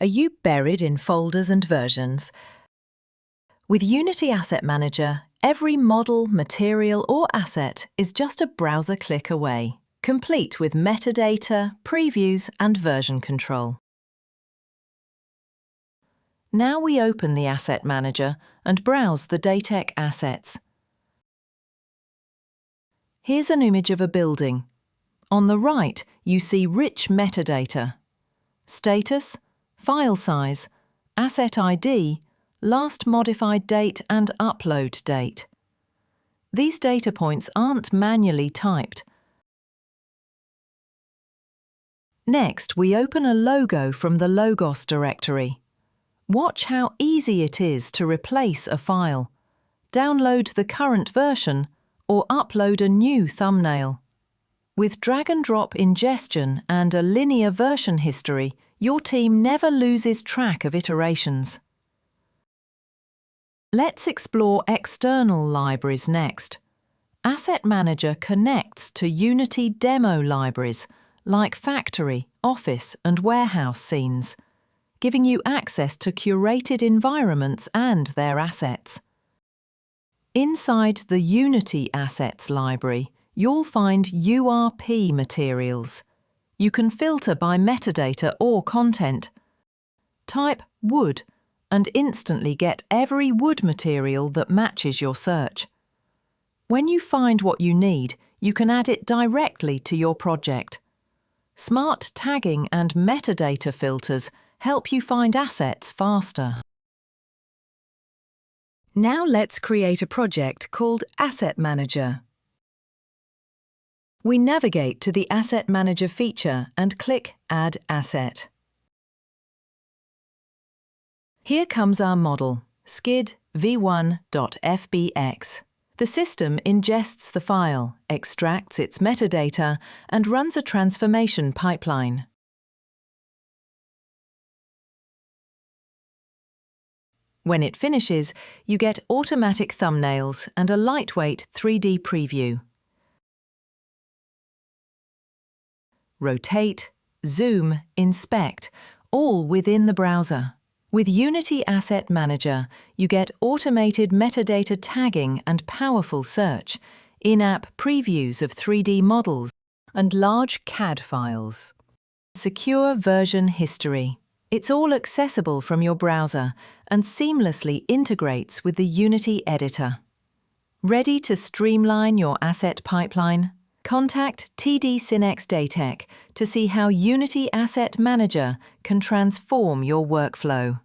Are you buried in folders and versions? With Unity Asset Manager, every model, material or asset is just a browser click away, complete with metadata, previews and version control. Now we open the Asset Manager and browse the Datec assets. Here's an image of a building. On the right, you see rich metadata: status, file size, asset ID, last modified date and upload date. These data points aren't manually typed. Next, we open a logo from the Logos directory. Watch how easy it is to replace a file, download the current version, or upload a new thumbnail. With drag-and-drop ingestion and a linear version history, your team never loses track of iterations. Let's explore external libraries next. Asset Manager connects to Unity demo libraries like factory, office and warehouse scenes, giving you access to curated environments and their assets. Inside the Unity Assets library, you'll find URP materials. You can filter by metadata or content. Type wood and instantly get every wood material that matches your search. When you find what you need, you can add it directly to your project. Smart tagging and metadata filters help you find assets faster. Now let's create a project called Asset Manager. We navigate to the Asset Manager feature and click Add Asset. Here comes our model, SCID v1.fbx. The system ingests the file, extracts its metadata, and runs a transformation pipeline. When it finishes, you get automatic thumbnails and a lightweight 3D preview. Rotate, zoom, inspect, all within the browser. With Unity Asset Manager, you get automated metadata tagging and powerful search, in-app previews of 3D models, and large CAD files. Secure version history. It's all accessible from your browser and seamlessly integrates with the Unity editor. Ready to streamline your asset pipeline? Contact TD SYNNEX Datec to see how Unity Asset Manager can transform your workflow.